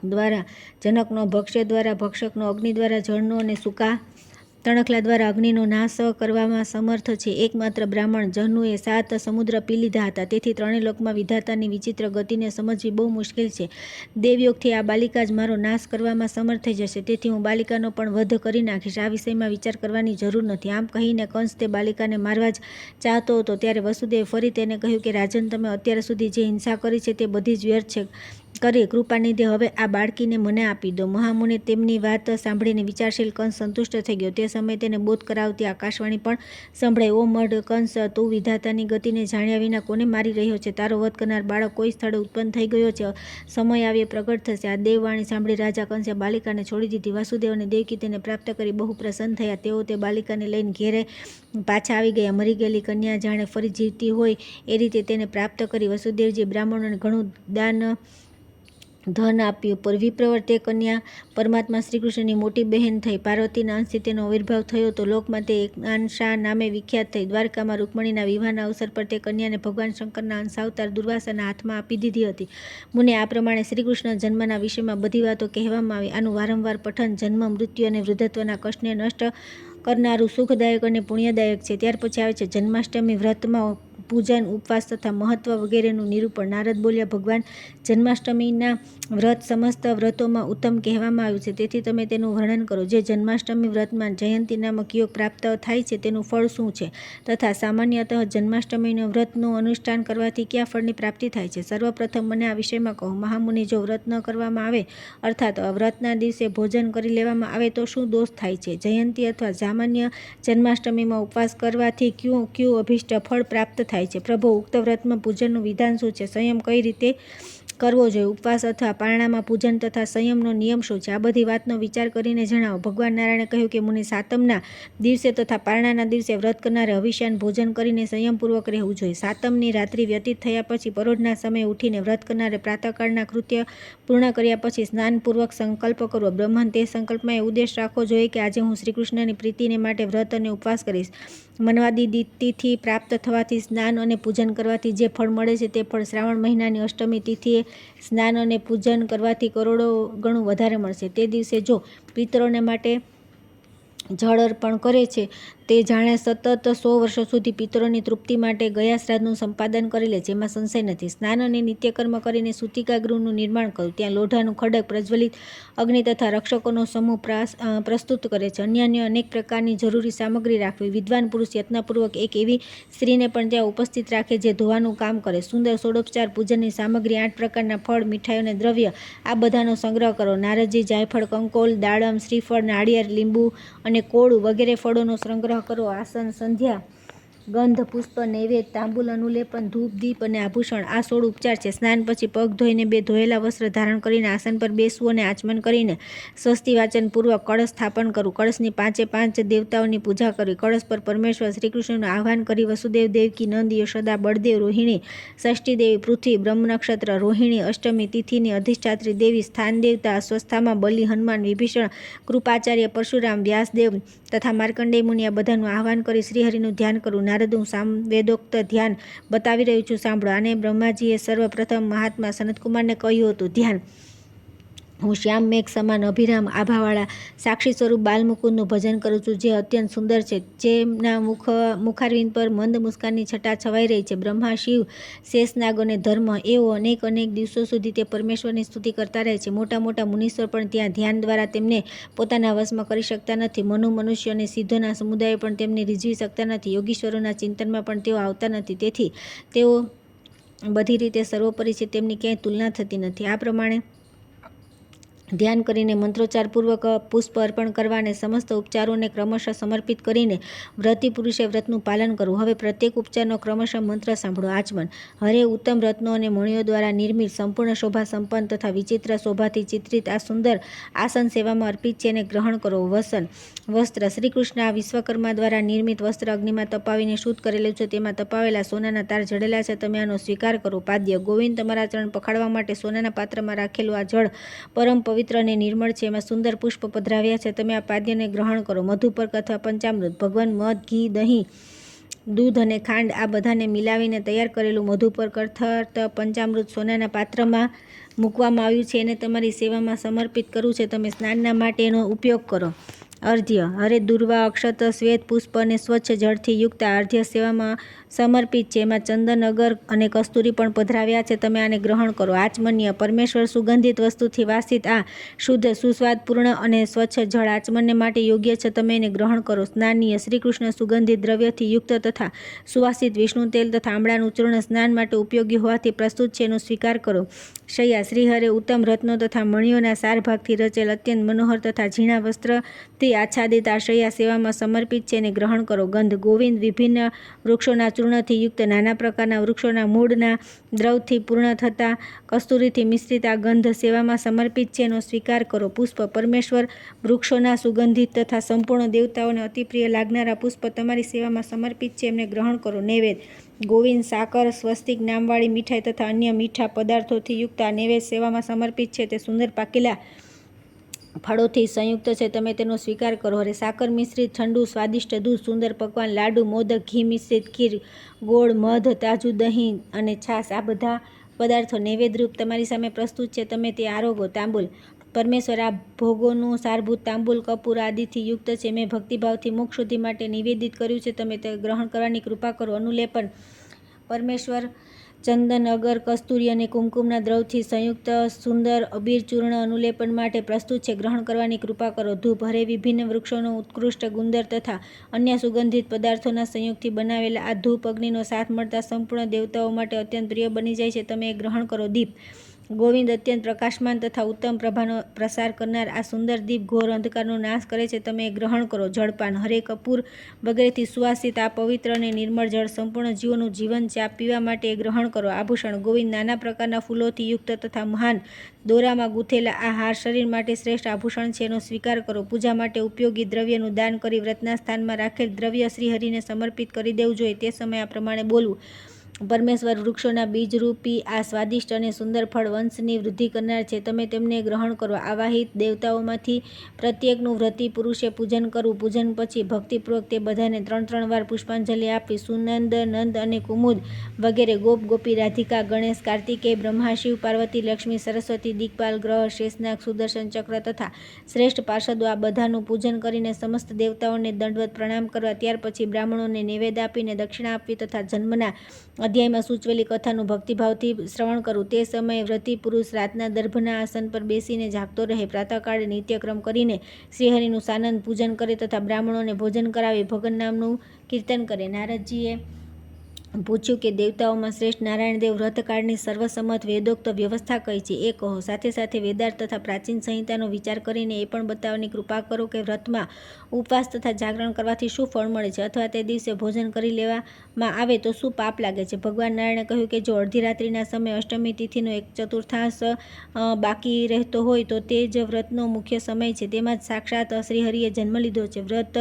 દ્વારા જનકનો, ભક્ષ્ય દ્વારા ભક્ષકનો, અગ્નિ દ્વારા જળનો અને સૂકા તણખલા દ્વારા અગ્નિનો નાશ કરવામાં સમર્થ છે. એકમાત્ર બ્રાહ્મણ જહનુએ 7 સમુદ્ર પી લીધા હતા. તેથી 3 લોકમાં વિધાતાની વિચિત્ર ગતિને સમજવી બહુ મુશ્કેલ છે. દેવયોગથી આ બાલિકા જ મારો નાશ કરવામાં સમર્થ થઈ જશે. તેથી હું બાલિકાનો પણ વધ કરી નાખીશ. આ વિષયમાં વિચાર કરવાની જરૂર નથી. આમ કહીને કંસ તે બાલિકાને મારવા જ ચાહતો હતો. ત્યારે વસુદેવે ફરી તેને કહ્યું કે રાજન, તમે અત્યાર સુધી જે હિંસા કરી છે તે બધી જ વ્યર્થ છે. કરી કૃપાનિધિ હવે આ બાળકીને મને આપી દો. મહામુનિ તેમની વાત સાંભળીને વિચારશીલ કંસ સંતુષ્ટ થઈ ગયો. તે સમયે તેને બોધ કરાવતી આકાશવાણી પણ સંભળાઈ. ઓ મઢ કંસ, તું વિધાતાની ગતિને જાણ્યા વિના કોને મારી રહ્યો છે? તારો વધ કરનાર બાળક કોઈ સ્થળે ઉત્પન્ન થઈ ગયો છે. સમય આવ્યે પ્રગટ થશે. આ દેવવાણી સાંભળી રાજા કંસે બાલિકાને છોડી દીધી. વાસુદેવ અને દેવકી તેને પ્રાપ્ત કરી બહુ પ્રસન્ન થયા. તેઓ તે બાલિકાને લઈને ઘેરે પાછા આવી ગયા. મરી ગયેલી કન્યા જાણે ફરી જીવતી હોય એ રીતે તેને પ્રાપ્ત કરી. વસુદેવજી બ્રાહ્મણોને ઘણું દાન ધન આપ્યું. વિપ્રવર તે કન્યા પરમાત્મા શ્રીકૃષ્ણની મોટી બહેન થઈ. પાર્વતીના અંશથી તેનો આવિર્ભાવ થયો તો લોકમાં તે એકાંશા નામે વિખ્યાત થઈ. દ્વારકામાં રૂકમણીના વિવાહના અવસર પર તે કન્યાને ભગવાન શંકરના અંશાવતાર દુર્વાસાના હાથમાં આપી દીધી હતી. મુને આ પ્રમાણે શ્રીકૃષ્ણ જન્મના વિષયમાં બધી વાતો કહેવામાં આવી. આનું વારંવાર પઠન જન્મ, મૃત્યુ અને વૃદ્ધત્વના કષ્ટને નષ્ટ કરનારું સુખદાયક અને પુણ્યદાયક છે. ત્યાર પછી આવે છે જન્માષ્ટમી વ્રતમાં પૂજન, ઉપવાસ તથા મહત્વ વગેરેનું નિરૂપણ. નારદ બોલ્યા, ભગવાન, જન્માષ્ટમીના વ્રત સમસ્ત વ્રતોમાં ઉત્તમ કહેવામાં આવ્યું છે, તેથી તમે તેનું વર્ણન કરો. જે જન્માષ્ટમી વ્રતમાં જયંતી નામક યોગ પ્રાપ્ત થાય છે તેનું ફળ શું છે? તથા સામાન્યતઃ જન્માષ્ટમીના વ્રતનું અનુષ્ઠાન કરવાથી કયા ફળની પ્રાપ્તિ થાય છે? સર્વપ્રથમ મને આ વિષયમાં કહો. મહામુનિ, જો વ્રત ન કરવામાં આવે અર્થાત વ્રતના દિવસે ભોજન કરી લેવામાં આવે તો શું દોષ થાય છે? જયંતી અથવા સામાન્ય જન્માષ્ટમીમાં ઉપવાસ કરવાથી કયું અભિષ્ટ ફળ પ્રાપ્ત થાય છે? પ્રભુ, ઉક્ત વ્રતમાં પૂજનનું વિધાન શું છે? સંયમ કઈ રીતે કરવો જોઈએ? ઉપવાસ અથવા પારણામાં પૂજન તથા સંયમનો નિયમ શું છે? આ બધી વાતનો વિચાર કરીને જણાવો. ભગવાન નારાયણે કહ્યું કે મુનિ, સાતમના દિવસે તથા પારણાના દિવસે વ્રત કરનારે હવિષ્યાન ભોજન કરીને સંયમપૂર્વક રહેવું જોઈએ. સાતમની રાત્રિ વ્યતીત થયા પછી પરોઢના સમયે ઉઠીને વ્રત કરનારે પ્રાતઃકાળના કૃત્ય પૂર્ણ કર્યા પછી સ્નાનપૂર્વક સંકલ્પ કરવો. બ્રહ્મન તે સંકલ્પમાં એ ઉદ્દેશ રાખવો જોઈએ કે આજે હું શ્રીકૃષ્ણની પ્રીતિને માટે વ્રત અને ઉપવાસ કરીશ. મનવાદી તિથિ પ્રાપ્ત થવાથી સ્નાન અને પૂજન કરવાથી જે ફળ મળે છે તે ફળ શ્રાવણ મહિનાની અષ્ટમી તિથિએ સ્નાન અને પૂજન કરવાથી કરોડો ગણું વધારે મળશે. તે દિવસે જો પિતરોને માટે જળ અર્પણ કરે છે તે જાણે સતત 100 વર્ષો સુધી પિતરોની તૃપ્તિ માટે ગયા શ્રાદ્ધનું સંપાદન કરી લે છે, એમાં સંશય નથી. સ્નાન અને નિત્યકર્મ કરીને સૂતિકા ગૃહનું નિર્માણ કર્યું. ત્યાં લોઢાનું ખડક, પ્રજ્વલિત અગ્નિ તથા રક્ષકોનો સમૂહ પ્રસ્તુત કરે છે. અન્ય અનેક પ્રકારની જરૂરી સામગ્રી રાખવી. વિદ્વાન પુરુષ યત્નપૂર્વક એક એવી સ્ત્રીને પણ ત્યાં ઉપસ્થિત રાખે જે ધોવાનું કામ કરે. સુંદર ષોડોપચાર પૂજનની સામગ્રી, 8 પ્રકારના ફળ, મીઠાઈ અને દ્રવ્ય, આ બધાનો સંગ્રહ કરો. નારદજી, જાયફળ, કંકોલ, દાડમ, શ્રીફળ, નાળિયેર, લીંબુ અને કોળું વગેરે ફળોનો સંગ્રહ કરો. આસન, સંધ્યા, ગંધ, પુષ્પ, નૈવેદ્ય, તાંબુલ, અનુલેપન, ધૂપ, દીપ અને આભૂષણ, આ 16 ઉપચાર છે. સ્નાન પછી પગ ધોઈને 2 ધોયેલા વસ્ત્ર ધારણ કરીને આસન પર બેસવું અને આચમન કરીને સ્વસ્તિ વાચન પૂર્વક કળશ સ્થાપન કરવું. કળશની 5 દેવતાઓની પૂજા કરવી. કળશ પર પરમેશ્વર શ્રીકૃષ્ણનું આહ્વાન કરી વસુદેવ, દેવકી, નંદ, યશોદા, બળદેવ, રોહિણી, ષષ્ઠી દેવી, પૃથ્વી, બ્રહ્મ નક્ષત્ર, રોહિણી, અષ્ટમી તિથિની અધિષ્ઠાત્રી દેવી, સ્થાન દેવતા, અશ્વસ્થામા, બલિ, હનુમાન, વિભીષણ, કૃપાચાર્ય, પરશુરામ, વ્યાસદેવ તથા માર્કંડેય મુનિ, આ બધાનું આહ્વાન કરી શ્રીહરિનું ધ્યાન કરવું. નારદ, હું સામવેદોક્ત ધ્યાન બતાવી રહ્યું છું, સાંભળો. આને બ્રહ્માજીએ સર્વપ્રથમ મહાત્મા સનતકુમારને કહ્યું હતું. ધ્યાન: હું શ્યામ મેઘ સમાન અભિરામ આભાવાળા સાક્ષી સ્વરૂપ બાલમુકુંદનું ભજન કરું છું, જે અત્યંત સુંદર છે, જેમના મુખારવિંદ પર મંદ મુસ્કાનની છટા છવાઈ રહી છે. બ્રહ્મા, શિવ, શેષનાગ અને ધર્મ, એઓ અનેક દિવસો સુધી તે પરમેશ્વરની સ્તુતિ કરતા રહે છે. મોટા મોટા મુનીશ્વર પણ ત્યાં ધ્યાન દ્વારા તેમને પોતાના વશમાં કરી શકતા નથી. મનુષ્ય અને સિદ્ધોના સમુદાયો પણ તેમને રીઝવી શકતા નથી. યોગીશ્વરોના ચિંતનમાં પણ તેઓ આવતા નથી. તેથી તેઓ બધી રીતે સર્વોપરી છે, તેમની ક્યાંય તુલના થતી નથી. આ પ્રમાણે ધ્યાન કરીને મંત્રોચ્ચારપૂર્વક પુષ્પ અર્પણ કરવા અને સમસ્ત ઉપચારોને ક્રમશઃ સમર્પિત કરીને વ્રતી પુરુષે વ્રતનું પાલન કરવું. હવે પ્રત્યેક ઉપચારનો ક્રમશઃ મંત્ર સાંભળો. આચમન. હરે ઉત્તમ રત્નો અને મણિઓ દ્વારા નિર્મિત સંપૂર્ણ શોભા સંપન્ન તથા વિચિત્ર શોભાથી ચિત્રિત આ સુંદર આસન સેવામાં અર્પિત છે અને ગ્રહણ કરો. વસન. વસ્ત્ર. શ્રી કૃષ્ણ આ વિશ્વકર્મા દ્વારા નિર્મિત વસ્ત્ર અગ્નિમાં તપાવીને શુદ્ધ કરેલું છે. તેમાં તપાવેલા સોનાના તાર જડેલા છે. તમે આનો સ્વીકાર કરો. પાદ્ય. ગોવિંદ તમારા ચરણ પખાડવા માટે સોનાના પાત્રમાં રાખેલું આ જળ પરમ પવિત્ર અને નિર્મળ છે. એમાં સુંદર પુષ્પ પધરાવ્યા છે. તમે આ પાદ્યને ગ્રહણ કરો. મધુપર્ક અથવા પંચામૃત. ભગવાન મધ, ઘી, દહીં, દૂધ અને ખાંડ આ બધાને મિલાવીને તૈયાર કરેલું મધુપર્ક અર્થાત પંચામૃત સોનાના પાત્રમાં મૂકવામાં આવ્યું છે. એને તમારી સેવામાં સમર્પિત કરવું છે. તમે સ્નાનના માટે એનો ઉપયોગ કરો. અર્ધ્ય. હરે દુર્વા, અક્ષત, શ્વેત પુષ્પ અને સ્વચ્છ જળથી યુક્ત આ અર્ધ્ય સેવામાં સમર્પિત છે. એમાં ચંદન, અગર અને કસ્તુરી પણ પધરાવ્યા છે. તમે આને ગ્રહણ કરો. આચમન્ય. પરમેશ્વર સુગંધિત વસ્તુથી વાસિત આ શુદ્ધ, સુસ્વાદપૂર્ણ અને સ્વચ્છ જળ આચમનને માટે યોગ્ય છે. તમે એને ગ્રહણ કરો. સ્નાનીય. શ્રી કૃષ્ણ સુગંધિત દ્રવ્યથી યુક્ત તથા સુવાસિત વિષ્ણુ તેલ તથા આમળાનું ચૂર્ણ સ્નાન માટે ઉપયોગી હોવાથી પ્રસ્તુત છે. એનો સ્વીકાર કરો. શૈયા. શ્રી હરે ઉત્તમ રત્નો તથા મણિઓના સાર ભાગથી રચેલ અત્યંત મનોહર તથા ઝીણા વસ્ત્રથી આચ્છાદિત આ શૈયા સેવામાં સમર્પિત છે. એને ગ્રહણ કરો. ગંધ. ગોવિંદ વિભિન્ન વૃક્ષોના ચૂર્ણથી યુક્ત નાના પ્રકારના વૃક્ષોના મૂળના દ્રવથી પૂર્ણ થતા કસ્તુરીથી મિશ્રિત આ ગંધ સેવામાં સમર્પિત છે. એનો સ્વીકાર કરો. પુષ્પ. પરમેશ્વર વૃક્ષોના સુગંધિત તથા સંપૂર્ણ દેવતાઓને અતિપ્રિય લાગનારા પુષ્પ તમારી સેવામાં સમર્પિત છે. એમને ગ્રહણ કરો. નૈવેદ્ય. ગોવિંદ સાકર, સ્વસ્તિક નામવાળી મીઠાઈ તથા અન્ય મીઠા પદાર્થોથી યુક્ત આ નૈવેદ્ય સેવામાં સમર્પિત છે. તે સુંદર પાકેલા ફળોથી સંયુક્ત છે. તમે તેનો સ્વીકાર કરો. હરે સાકર મિશ્રિત ઠંડુ સ્વાદિષ્ટ દૂધ, સુંદર પકવાન, લાડુ, મોદક, ઘી મિશ્રિત ખીર, ગોળ, મધ, તાજું દહીં અને છાશ આ બધા પદાર્થો નૈવેદ્યરૂપ તમારી સામે પ્રસ્તુત છે. તમે તે આરોગો. તાંબુલ. પરમેશ્વર આ ભોગોનું સારભૂત તાંબુલ કપૂર આદિથી યુક્ત છે. મેં ભક્તિભાવથી મોક્ષ શુદ્ધિ માટે નિવેદિત કર્યું છે. તમે તે ગ્રહણ કરવાની કૃપા કરો. અનુલેપન. પરમેશ્વર ચંદન, અગર, કસ્તુરી અને કુમકુમના દ્રવથી સંયુક્ત સુંદર અબીર ચૂર્ણ અનુલેપન માટે પ્રસ્તુત છે. ગ્રહણ કરવાની કૃપા કરો. ધૂપ. હરે વિભિન્ન વૃક્ષોનો ઉત્કૃષ્ટ ગુંદર તથા અન્ય સુગંધિત પદાર્થોના સંયોગથી બનાવેલા આ ધૂપ અગ્નિનો સાથ મળતા સંપૂર્ણ દેવતાઓ માટે અત્યંત પ્રિય બની જાય છે. તમે એ ગ્રહણ કરો. દીપ. ગોવિંદ અત્યંત પ્રકાશમાન તથા ઉત્તમ પ્રભાનો પ્રસાર કરનાર આ સુંદર દીપ ઘોર અંધકારનો નાશ કરે છે. તમે એ ગ્રહણ કરો. જળપાન. હરે કપૂર વગેરેથી સુવાસિત આ પવિત્ર અને નિર્મળ જળ સંપૂર્ણ જીવોનું જીવન છે. આ પીવા માટે એ ગ્રહણ કરો. આભૂષણ. ગોવિંદ નાના પ્રકારના ફૂલોથી યુક્ત તથા મહાન દોરામાં ગૂંથેલા આ હાર શરીર માટે શ્રેષ્ઠ આભૂષણ છે. એનો સ્વીકાર કરો. પૂજા માટે ઉપયોગી દ્રવ્યનું દાન કરી વ્રતના સ્થાનમાં રાખેલ દ્રવ્ય શ્રીહરિને સમર્પિત કરી દેવું જોઈએ. તે સમયે આ પ્રમાણે બોલવું. પરમેશ્વર વૃક્ષોના બીજરૂપી આ સ્વાદિષ્ટ અને સુંદર ફળ વંશની વૃદ્ધિ કરનાર છે. તમે તેમને ગ્રહણ કરો. આવાહિત દેવતાઓમાંથી પ્રત્યેકનું વ્રતી પુરુષે પૂજન કરવું. પૂજન પછી ભક્તિપૂર્વક તે બધાને 3 વાર પુષ્પાંજલિ આપવી. સુનંદ, નંદ અને કુમુદ વગેરે ગોપ, ગોપી, રાધિકા, ગણેશ, કાર્તિકેય, બ્રહ્મા, શિવ, પાર્વતી, લક્ષ્મી, સરસ્વતી, દિક્પાલ, ગ્રહ, શેષનાગ, સુદર્શન ચક્ર તથા શ્રેષ્ઠ પાર્ષદો આ બધાનું પૂજન કરીને સમસ્ત દેવતાઓને દંડવત પ્રણામ કરવા. ત્યાર પછી બ્રાહ્મણોને નૈવેદ્ય આપીને દક્ષિણા આપવી તથા જન્મના અધ્યાયમાં સૂચવેલી કથાનું ભક્તિભાવથી શ્રવણ કરવું. તે સમયે વ્રતી પુરુષ રાતના દર્ભના આસન પર બેસીને જાગતો રહે. પ્રાતઃકાળે નિત્યક્રમ કરીને શ્રીહરિનું સાનંદ પૂજન કરે તથા બ્રાહ્મણોને ભોજન કરાવી ભગવાન નામનું કીર્તન કરે. નારદજીએ પૂછ્યું કે દેવતાઓમાં શ્રેષ્ઠ નારાયણદેવ વ્રતકાળની સર્વસંમત વેદોક્ત વ્યવસ્થા કઈ છે એ કહો. સાથે સાથે વેદાર્થ તથા પ્રાચીન સંહિતાનો વિચાર કરીને એ પણ બતાવવાની કૃપા કરો કે વ્રતમાં ઉપવાસ તથા જાગરણ કરવાથી શું ફળ મળે છે, અથવા તે દિવસે ભોજન કરી લેવામાં આવે તો શું પાપ લાગે છે. ભગવાન નારાયણે કહ્યું કે જો અડધી રાત્રિના સમયે અષ્ટમી તિથિનો 1/4 બાકી રહેતો હોય તો તે જ વ્રતનો મુખ્ય સમય છે. તેમાં જ સાક્ષાત શ્રીહરિએ જન્મ લીધો છે. વ્રત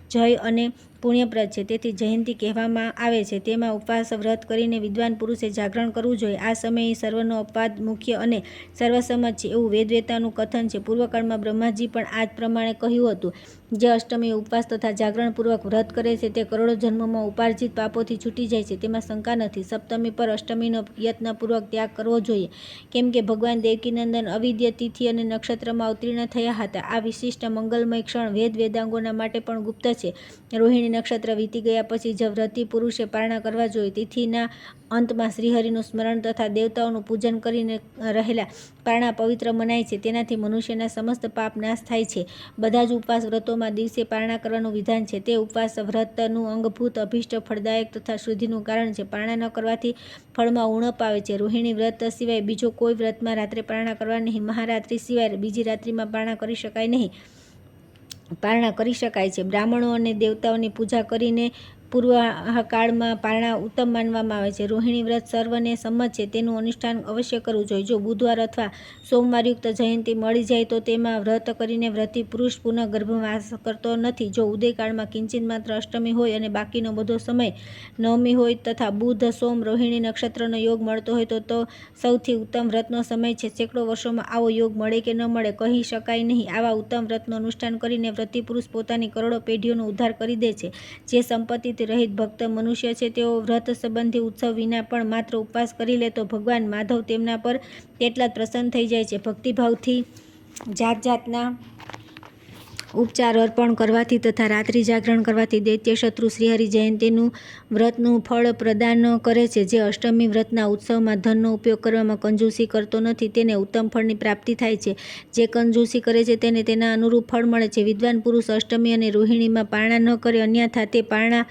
જય અને પુણ્યપ્રદ છે, તેથી જયંતી કહેવામાં આવે છે. તેમાં ઉપવાસ વ્રત કરીને વિદ્વાન પુરુષે જાગરણ કરવું જોઈએ. આ સમયે સર્વનો અપવાદ મુખ્ય અને સર્વસંમત છે એવું વેદવેતાનું કથન છે. પૂર્વકાળમાં બ્રહ્માજી પણ આ જ પ્રમાણે કહ્યું હતું. જે અષ્ટમી ઉપવાસ તથા જાગરણપૂર્વક વ્રત કરે છે તે કરોડો જન્મોમાં ઉપાર્જિત પાપોથી છૂટી જાય છે, તેમાં શંકા નથી. સપ્તમી પર અષ્ટમીનો યત્નપૂર્વક ત્યાગ કરવો જોઈએ, કેમ કે ભગવાન દેવકીનંદન અવિદ્ય તિથિ અને નક્ષત્રમાં અવતીર્ણ થયા હતા. આ વિશિષ્ટ મંગલમય ક્ષણ વેદ વેદાંગોના માટે પણ ગુપ્ત છે. રોહિણી નક્ષત્ર વીતી ગયા પછી જ વ્રતી પુરુષે પારણા કરવા જોઈએ. તિથિના અંતમાં શ્રીહરિનું સ્મરણ તથા દેવતાઓનું પૂજન કરીને રહેલા પારણા પવિત્ર મનાય છે. તેનાથી મનુષ્યના સમસ્ત પાપ નાશ થાય છે. બધા જ ઉપવાસ વ્રતોમાં દિવસે પારણા કરવાનું વિધાન છે. તે ઉપવાસ વ્રતનું અંગભૂત, અભિષ્ટ, ફળદાયક તથા શુદ્ધિનું કારણ છે. પારણા ન કરવાથી ફળમાં ઉણપ આવે છે. રોહિણી વ્રત સિવાય બીજો કોઈ વ્રતમાં રાત્રે પારણા કરવા નહીં. મહારાત્રિ સિવાય બીજી રાત્રિમાં પારણા કરી શકાય નહીં. પારણા કરી શકાય છે. બ્રાહ્મણો અને દેવતાઓની પૂજા કરીને પૂર્વકાળમાં પારણા ઉત્તમ માનવામાં આવે છે. રોહિણી વ્રત સર્વને સંમત છે. તેનું અનુષ્ઠાન અવશ્ય કરવું જોઈએ. જો બુધવાર અથવા સોમવારયુક્ત જયંતિ મળી જાય તો તેમાં વ્રત કરીને વ્રતી પુરુષ પુનઃ ગર્ભવાસ કરતો નથી. જો ઉદયકાળમાં કિંચિત માત્ર અષ્ટમી હોય અને બાકીનો બધો સમય નવમી હોય તથા બુધ, સોમ, રોહિણી નક્ષત્રનો યોગ મળતો હોય તો સૌથી ઉત્તમ વ્રતનો સમય છે. સેંકડો વર્ષોમાં આવો યોગ મળે કે ન મળે કહી શકાય નહીં. આવા ઉત્તમ વ્રતનું અનુષ્ઠાન કરીને વ્રતી પુરુષ પોતાની કરોડો પેઢીઓનો ઉદ્ધાર કરી દે છે. જે સંપત્તિ રહિત ભક્ત મનુષ્ય છે તેઓ વ્રત સંબંધી ઉત્સવ વિના પણ માત્ર ઉપવાસ કરી લે તો ભગવાન માધવ તેમના પર તેટલા જ પ્રસન્ન થઈ જાય છે. ભક્તિભાવથી જાત જાતના ઉપચાર અર્પણ કરવાથી તથા રાત્રિ જાગરણ કરવાથી દૈત્ય શત્રુ શ્રીહરિ જયંતીનું વ્રતનું ફળ પ્રદાન કરે છે. જે અષ્ટમી વ્રતના ઉત્સવમાં ધનનો ઉપયોગ કરવામાં કંજૂસી કરતો નથી તેને ઉત્તમ ફળની પ્રાપ્તિ થાય છે. જે કંજૂસી કરે છે તેને તેના અનુરૂપ ફળ મળે છે. વિદ્વાન પુરુષ અષ્ટમી અને રોહિણીમાં પારણા ન કરે અન્યથા તે પારણા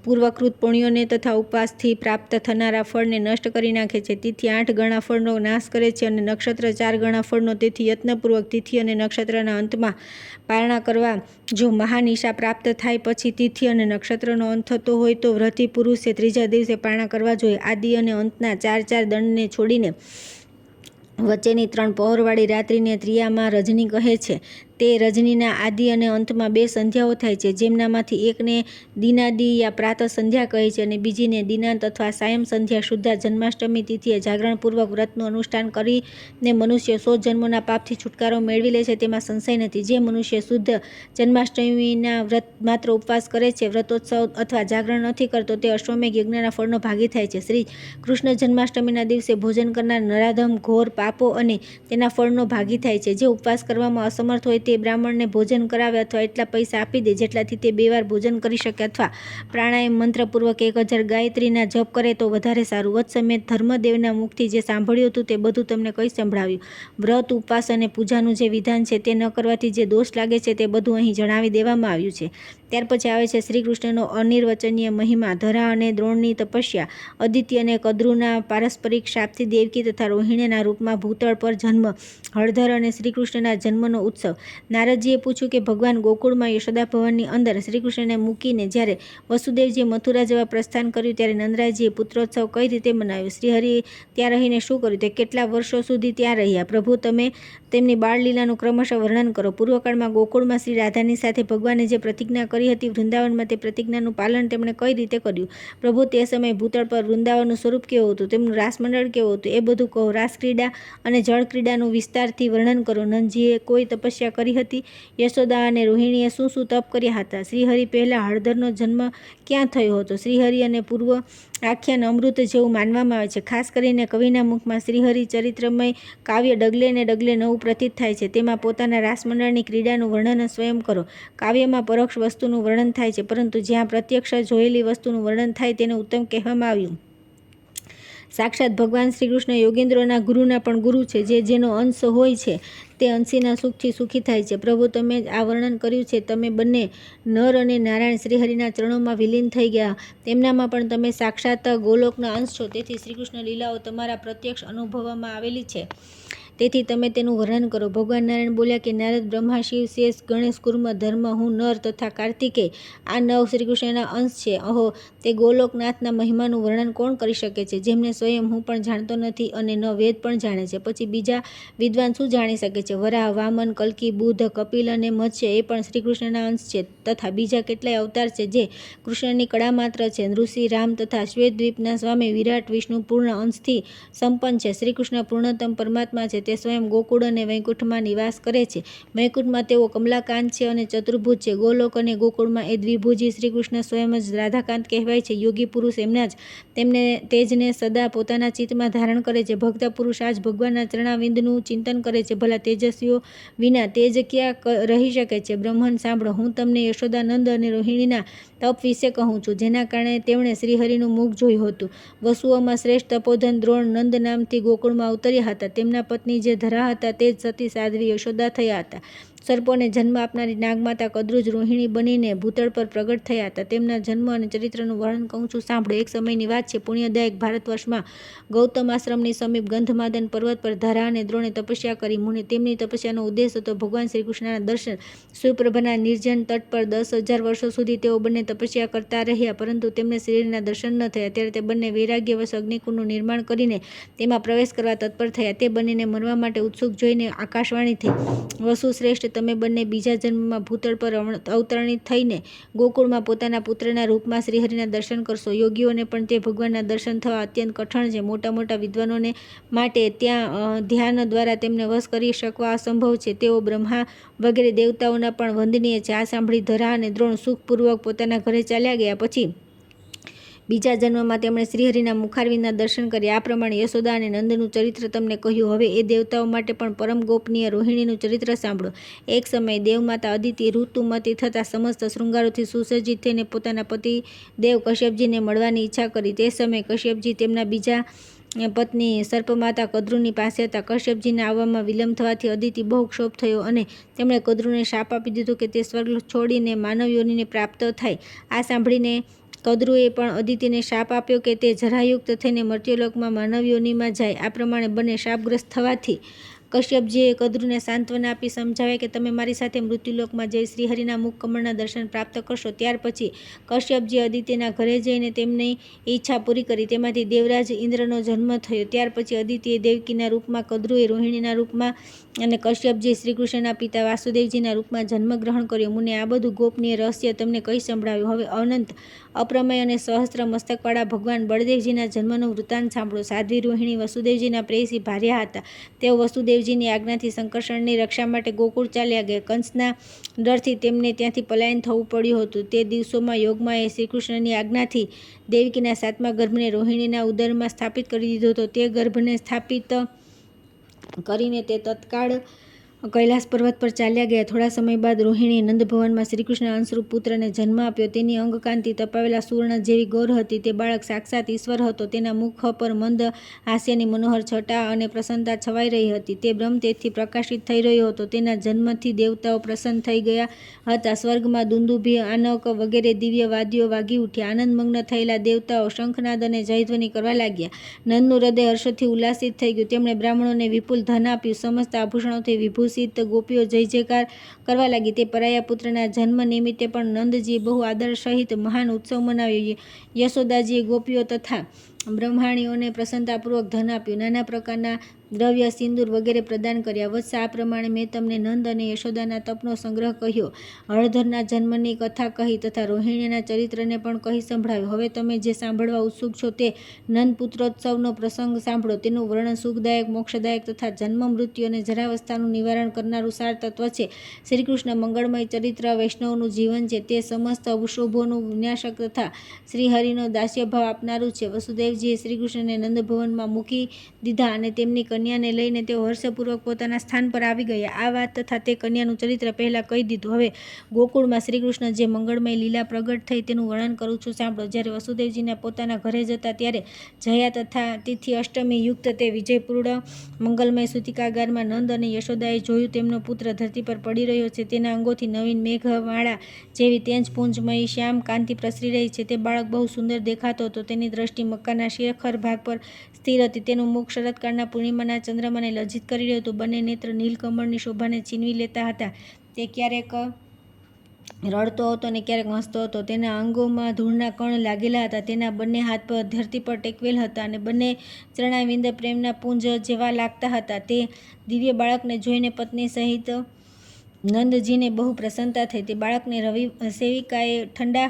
પૂર્વકૃત પુણ્યોને તથા ઉપવાસથી પ્રાપ્ત થનારા ફળને નષ્ટ કરી નાખે છે. તિથિ 8 ગણા ફળનો નાશ કરે છે અને નક્ષત્ર 4 ગણા ફળનો. તેથી યત્નપૂર્વક તિથિ અને નક્ષત્રના અંતમાં પારણા કરવા. જો મહાનિશા પ્રાપ્ત થાય પછી તિથિ અને નક્ષત્રનો અંત થતો હોય તો વ્રતી પુરુષે ત્રીજા દિવસે પારણા કરવા જોઈએ. આદિ અને અંતના 4 દંડને છોડીને વચ્ચેની 3 પહોરવાળી રાત્રિને ત્રિયામાં રજની કહે છે. તે રજનીના આદિ અને અંતમાં 2 સંધ્યાઓ થાય છે. જેમનામાંથી એકને દિનાદિ યા પ્રાતઃ સંધ્યા કહે છે અને બીજીને દિનાંત અથવા સાયં સંધ્યા. શુદ્ધા જન્માષ્ટમી તિથિએ જાગરણપૂર્વક વ્રતનું અનુષ્ઠાન કરીને મનુષ્ય 100 જન્મોના પાપથી છુટકારો મેળવી લે છે તેમાં સંશય નથી. જે મનુષ્ય શુદ્ધ જન્માષ્ટમીના વ્રત માત્ર ઉપવાસ કરે છે, વ્રતોત્સવ અથવા જાગરણ નથી કરતો, તે અશ્વમેઘ યજ્ઞના ફળનો ભાગી થાય છે. શ્રી કૃષ્ણ જન્માષ્ટમીના દિવસે ભોજન કરનાર નરાધમ ઘોર પાપો અને તેના ફળનો ભાગી થાય છે. જે ઉપવાસ કરવામાં અસમર્થ હોય તે બ્રાહ્મણને ભોજન કરાવે અથવા એટલા પૈસા આપી દે જેટલાથી તે 2 વાર ભોજન કરી શકે અથવા પ્રાણાયામ મંત્રપૂર્વક 1000 ગાયત્રીના જપ કરે તો વધારે સારું. વત્સમેત ધર્મદેવના મુખથી જે સાંભળ્યું હતું તે બધું તમને કઈ સંભળાવ્યું. વ્રત, ઉપવાસ અને પૂજાનું જે વિધાન છે તે ન કરવાથી જે દોષ લાગે છે તે બધું અહીં જણાવી દેવામાં આવ્યું છે. ત્યાર પછી આવે છે શ્રી કૃષ્ણનો અનિર્વચનીય મહિમા. ધરા અને દ્રોણની તપસ્યા, અદિતિ અને કદ્રુના પારસ્પરિક શાપથી દેવકી તથા રોહિણીના રૂપમાં ભૂતળ પર જન્મ, હળધર અને શ્રીકૃષ્ણના જન્મનો ઉત્સવ. નારદજીએ પૂછ્યું કે ભગવાન ગોકુળમાં યશોદા ભવનની અંદર શ્રીકૃષ્ણને મૂકીને જ્યારે વસુદેવજીએ મથુરા જવા પ્રસ્થાન કર્યું ત્યારે નંદરાયજીએ પુત્રોત્સવ કઈ રીતે મનાવ્યો? શ્રીહરિ ત્યાં રહીને શું કર્યું? તે કેટલા વર્ષો સુધી ત્યાં રહ્યા? પ્રભુ તમે તેમની બાળલીલાનું ક્રમશઃ વર્ણન કરો. પૂર્વકાળમાં ગોકુળમાં શ્રી રાધાની સાથે ભગવાને જે પ્રતિજ્ઞા કરી હતી વૃંદાવનમાં તે પ્રતિજ્ઞાનું પાલન તેમણે કઈ રીતે કર્યું? પ્રભુ તે સમયે ભૂતળ પર વૃંદાવનનું સ્વરૂપ કેવું હતું? તેમનું રાસમંડળ કેવું હતું? એ બધું કહો. રાસક્રીડા અને જળક્રીડાનું વિસ્તારથી વર્ણન કરો. નંદજીએ કોઈ તપસ્યા કરી હતી? યશોદા અને રોહિણીએ શું શું તપ કર્યા હતા? શ્રીહરિ પહેલા હળધરનો જન્મ ક્યાં થયો હતો? શ્રીહરિ અને પૂર્વ આખ્યાન અમૃત જેવું માનવામાં આવે છે. ખાસ કરીને કવિના મુખમાં શ્રીહરિ ચરિત્રમય કાવ્ય ડગલે ને ડગલે નવું પ્રતીત થાય છે. તેમાં પોતાના રાસમંડળની ક્રીડાનું વર્ણન સ્વયં કરો. કાવ્યમાં પરોક્ષ વસ્તુનું વર્ણન થાય છે પરંતુ જ્યાં પ્રત્યક્ષ જોયેલી વસ્તુનું વર્ણન થાય તેને ઉત્તમ કહેવામાં આવ્યું. સાક્ષાત ભગવાન શ્રીકૃષ્ણ યોગેન્દ્રોના ગુરુના પણ ગુરુ છે. જેનો અંશ હોય છે તે અંશીના સુખથી સુખી થાય છે. પ્રભુ તમે જ આ વર્ણન કર્યું છે. તમે બંને નર અને નારાયણ શ્રીહરિના ચરણોમાં વિલીન થઈ ગયા. તેમનામાં પણ તમે સાક્ષાત ગોલોકના અંશ છો. તેથી શ્રીકૃષ્ણ લીલાઓ તમારા પ્રત્યક્ષ અનુભવવામાં આવેલી છે. તેથી તમે તેનું વર્ણન કરો. ભગવાન નારાયણ બોલ્યા કે નારદ, બ્રહ્મા, શિવ, શેષ, ગણેશ, કુર્મ, ધર્મ, હું નર તથા કાર્તિકેય આ 9 શ્રીકૃષ્ણના અંશ છે. અહો તે ગોલોકનાથના મહિમાનું વર્ણન કોણ કરી શકે છે જેમને સ્વયં હું પણ જાણતો નથી અને ન વેદ પણ જાણે છે? પછી બીજા વિદ્વાન શું જાણી શકે છે? વરાહ, વામન, કલ્કી, બુદ્ધ, કપિલ અને મત્સ્ય એ પણ શ્રીકૃષ્ણના અંશ છે તથા બીજા કેટલાય અવતાર છે જે કૃષ્ણની કળા માત્ર છે. ઋષિ, રામ તથા શ્વેતદ્વીપના સ્વામી વિરાટ વિષ્ણુ પૂર્ણ અંશથી સંપન્ન છે. શ્રીકૃષ્ણ પૂર્ણતમ પરમાત્મા છે. તે સ્વયં ગોકુળ અને વૈકુંઠમાં નિવાસ કરે છે. વૈકુંઠમાં તેઓ કમલાકાંત છે અને ચતુર્ભુજ છે. ગોલોક અને ગોકુળમાં એ દ્વિભુજી શ્રીકૃષ્ણ સ્વયં જ રાધાકાંત કહેવાય છે. યોગી પુરુષ એમના જ તેજને સદા પોતાના ચિત્તમાં ધારણ કરે છે. ભક્ત પુરુષ આજ ભગવાનના ચરણાવિંદનું ચિંતન કરે છે. ભલા તેજસ્વીઓ વિના તેજ ક્યાં રહી શકે છે? બ્રહ્મન સાંભળો, હું તમને યશોદાનંદ અને રોહિણીના તપ વિશે કહું છું, જેના કારણે તેમણે શ્રીહરિનું મુખ જોયું હતું. વસુઓમાં શ્રેષ્ઠ તપોધન દ્રોણ નંદ નામથી ગોકુળમાં અવતર્યા હતા. તેમના પત્ની જે ધરા હતા તે જ સતી સાધ્વી યશોદા થયા હતા. સર્પોને જન્મ આપનારી નાગમાતા કદ્રુજ રોહિણી બનીને ભૂતળ પર પ્રગટ થયા હતા. તેમના જન્મ અને ચરિત્રનું વર્ણન કહું છું, સાંભળો. એક સમયની વાત છે. પુણ્યદાયક ભારતવર્ષમાં ગૌતમ આશ્રમની સમીપ ગંધમાદન પર્વત પર ધરા અને દ્રોણે તપસ્યા કરી. મુનિ, તેમની તપસ્યાનો ઉદ્દેશ હતો ભગવાન શ્રીકૃષ્ણના દર્શન. સૂર્યપ્રભાના નિર્જન તટ પર 10,000 વર્ષો સુધી તેઓ બંને તપસ્યા કરતા રહ્યા, પરંતુ તેમને શ્રીહરિના દર્શન ન થયા. ત્યારે તે બંને વૈરાગ્યવશ અગ્નિકુંડનું નિર્માણ કરીને તેમાં પ્રવેશ કરવા તત્પર થયા. તે બંનેને મરવા માટે ઉત્સુક જોઈને આકાશવાણી થઈ, વસુ શ્રેષ્ઠ, તમે બંને બીજા જન્મમાં ભૂતળ પર અવતરણિત થઈને ગોકુળમાં પોતાના પુત્રના રૂપમાં શ્રીહરિના દર્શન કરશો. યોગીઓને પણ તે ભગવાનના દર્શન થવા અત્યંત કઠણ છે. મોટા મોટા વિદ્વાનોને માટે ત્યાં ધ્યાન દ્વારા તેમને વશ કરી શકવા અસંભવ છે. તેઓ બ્રહ્મા વગેરે દેવતાઓના પણ વંદનીય છે. આ સાંભળી ધરા અને દ્રોણ સુખપૂર્વક પોતાના ઘરે ચાલ્યા ગયા. પછી બીજા જન્મમાં તેમણે શ્રીહરિના મુખારવિંદના દર્શન કર્યા. આ પ્રમાણે યશોદા અને નંદનું ચરિત્ર તમને કહ્યું. હવે એ દેવતાઓ માટે પણ પરમ ગોપનીય રોહિણીનું ચરિત્ર સાંભળો. એક સમયે દેવમાતા અદિતિ ઋતુમતી થતાં સમસ્ત શૃંગારોથી સુસજ્જિત થઈને પોતાના પતિ દેવ કશ્યપજીને મળવાની ઈચ્છા કરી. તે સમયે કશ્યપજી તેમના બીજા પત્ની સર્પમાતા કદ્રુની પાસે હતા. કશ્યપજીને આવવામાં વિલંબ થવાથી અદિતિ બહુ ક્ષોભ થયો અને તેમણે કદ્રુને શાપ આપી દીધો કે તે સ્વર્ગ છોડીને માનવ યોનિને પ્રાપ્ત થાય. આ સાંભળીને કદ્રુએ પણ અદિતિને શાપ આપ્યો કે તે જરાયુક્ત થઈને મર્ત્યલોકમાં માનવ યોનિમાં જાય. આ પ્રમાણે બંને શાપગ્રસ્ત થવાથી કશ્યપજીએ કદ્રુને સાંત્વના આપી સમજાવ્યા કે તમે મારી સાથે મૃત્યુલોકમાં જઈ શ્રીહરિના મુખ કમળના દર્શન પ્રાપ્ત કરશો. ત્યાર પછી કશ્યપજી અદિતિના ઘરે જઈને તેમની ઈચ્છા પૂરી કરી. તેમાંથી દેવરાજ ઇન્દ્રનો જન્મ થયો. ત્યાર પછી અદિતિએ દેવકીના રૂપમાં, કદ્રુએ રોહિણીના રૂપમાં અને કશ્યપજી શ્રીકૃષ્ણના પિતા વાસુદેવજીના રૂપમાં જન્મ ગ્રહણ કર્યો. મુને, આ બધું ગોપનીય રહસ્ય તમને કહી સંભળાવ્યું. હવે અનંત, અપ્રમેય અને સહસ્ત્ર મસ્તકવાળા ભગવાન બળદેવજીના જન્મનો વૃત્તાંત સાંભળો. સાધ્વી રોહિણી વસુદેવજીના પ્રેયસી ભાર્યા હતા. તેઓ વસુદેવજીની આજ્ઞાથી સંકર્ષણની રક્ષા માટે ગોકુળ ચાલ્યા ગયા. કંસના ડરથી તેમને ત્યાંથી પલાયન થવું પડ્યું હતું. તે દિવસોમાં યોગમાએ શ્રીકૃષ્ણની આજ્ઞાથી દેવકીના 7મા ગર્ભને રોહિણીના ઉદરમાં સ્થાપિત કરી દીધો હતો. તે ગર્ભને સ્થાપિત કરીને તે તત્કાળ કૈલાસ પર્વત પર ચાલ્યા ગયા. થોડા સમય બાદ રોહિણીએ નંદભવનમાં શ્રીકૃષ્ણ અંશરૂપ પુત્રને જન્મ આપ્યો. તેની અંગકાંતિ તપાવેલા સુવર્ણ જેવી ગૌર હતી. તે બાળક સાક્ષાત ઈશ્વર હતો. તેના મુખ પર મંદ હાસ્યની મનોહર છટા અને પ્રસન્નતા છવાઈ રહી હતી. તે બ્રહ્મતેજથી પ્રકાશિત થઈ રહ્યો હતો. તેના જન્મથી દેવતાઓ પ્રસન્ન થઈ ગયા હતા. સ્વર્ગમાં દુંદુભી, આનક વગેરે દિવ્ય વાદ્યો વાગી ઉઠ્યા. આનંદમગ્ન થયેલા દેવતાઓ શંખનાદ અને જયધ્વનિ કરવા લાગ્યા. નંદનું હૃદય હર્ષથી ઉલ્લાસિત થઈ ગયું. તેમણે બ્રાહ્મણોને વિપુલ ધન આપ્યું. સમસ્ત આભૂષણોથી વિભૂષિત ગોપીઓ જય જયકાર કરવા લાગી. તે પરાયા પુત્રના જન્મ નિમિત્તે પણ નંદજીએ બહુ આદર સહિત મહાન ઉત્સવ મનાવ્યો. યશોદાજીએ ગોપીઓ તથા બ્રહ્માણીઓને પ્રસન્નતાપૂર્વક ધન આપ્યું. નાના પ્રકારના દ્રવ્ય, સિંદૂર વગેરે પ્રદાન કર્યા. વત્સ, આ પ્રમાણે મેં તમને નંદ અને યશોદાના તપનો સંગ્રહ કહ્યો, હળધરના જન્મની કથા કહી તથા રોહિણીના ચરિત્રને પણ કહી સંભળાવ્યું. હવે તમે જે સાંભળવા ઉત્સુક છો તે નંદ પુત્રોત્સવનો પ્રસંગ સાંભળો. તેનું વર્ણન સુખદાયક, મોક્ષદાયક તથા જન્મ, મૃત્યુ અને જરાવસ્થાનું નિવારણ કરનારું સાર તત્વ છે. શ્રીકૃષ્ણ મંગળમય ચરિત્ર વૈષ્ણવનું જીવન છે. તે સમસ્ત અશુભોનું વિનાશક તથા શ્રીહરિનો દાસ્યભાવ આપનારું છે. વસુદેવજીએ શ્રીકૃષ્ણને નંદભવનમાં મૂકી દીધા અને તેમની કન્યાને લઈને તેઓ હર્ષપૂર્વક પોતાના સ્થાન પર આવી ગયા. આ વાત તથા તે કન્યાનું ચરિત્ર પહેલાં કહી દીધું. હવે ગોકુળમાં શ્રીકૃષ્ણ જે મંગળમય લીલા પ્રગટ થઈ તેનું વર્ણન કરું છું, સાંભળો. જ્યારે વસુદેવજીના પોતાના ઘરે જતા ત્યારે જયા તથા તિથિ અષ્ટમી યુક્ત તે વિજયપૂર્ણ મંગલમય સૂતિકાગારમાં નંદ અને યશોદાએ જોયું. તેમનો પુત્ર ધરતી પર પડી રહ્યો છે. તેના અંગોથી નવીન મેઘમાળા જેવી તેજ પુંજમયી શ્યામ કાંતિ પ્રસરી રહી છે. તે બાળક બહુ સુંદર દેખાતો હતો. તેની દ્રષ્ટિ મક્કાના શિખર ભાગ પર સ્થિર હતી. તેનું મુખ શરદકાળના પૂર્ણિમાના ચંદ્રમાને લજ્જિત કરી રહ્યું હતું. બંને નેત્ર નીલકમળની શોભાને છીનવી લેતા હતા. તે ક્યારેક રડતો હતો અને ક્યારેક હસતો હતો. તેના અંગોમાં ધૂળના કણ લાગેલા હતા. તેના બંને હાથ પર ધરતી પર ટેકવેલ હતા અને બંને ચરણાવિંદ પ્રેમના પુંજ જેવા લાગતા હતા. તે દિવ્ય બાળકને જોઈને પત્ની સહિત નંદજીને બહુ પ્રસન્નતા થઈ. તે બાળકને સેવિકાએ ઠંડા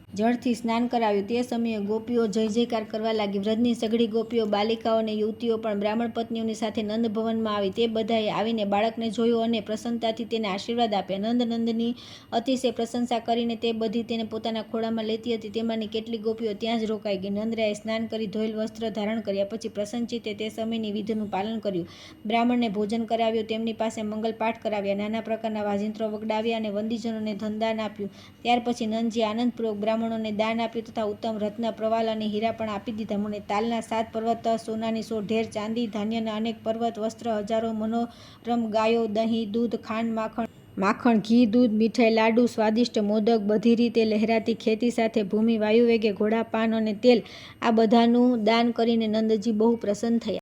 જળથી સ્નાન કરાવ્યું. તે સમયે ગોપીઓ જય જયકાર કરવા લાગી. વ્રજની સઘળી ગોપીઓ, બાલિકાઓ અને યુવતીઓ પણ બ્રાહ્મણ પત્નીઓની સાથે નંદ ભવનમાં આવી. તે બધાએ આવીને બાળકને જોયું અને પ્રસન્નતાથી તેને આશીર્વાદ આપ્યા. નંદની અતિશય પ્રશંસા કરીને તે બધી તેને પોતાના ખોળામાં લેતી હતી. તેમાંની કેટલીક ગોપીઓ ત્યાં જ રોકાઈ ગઈ. નંદરાયે સ્નાન કરી ધોયેલ વસ્ત્ર ધારણ કર્યા પછી પ્રસન્નચિત્તે તે સમયની વિધિનું પાલન કર્યું. બ્રાહ્મણને ભોજન કરાવ્યું, તેમની પાસે મંગલ પાઠ કરાવ્યા, નાના પ્રકારના વાજિંત્રો વગડાવ્યા અને વંદીજનોને ધનદાન આપ્યું. ત્યાર પછી નંદજીએ આનંદપૂર્વક બ્રાહ્મણોને દાન આપ્યું તથા ઉત્તમ રત્ન, પ્રવાલ અને હીરા પણ આપી દીધા. મને તાલના 7 પર્વત, સોનાની 100 ઢેર, ચાંદી, ધાન્યના અનેક પર્વત, વસ્ત્ર હજારો, મનોરમ ગાયો, દહીં, દૂધ, ખાંડ, માખણ, ઘી, દૂધ, મીઠાઈ, લાડુ, સ્વાદિષ્ટ મોદક, બધી રીતે લહેરાતી ખેતી સાથે ભૂમિ વાયુવેગે ઘોડા, પાન અને તેલ, આ બધાનું દાન કરીને નંદજી બહુ પ્રસન્ન થયા.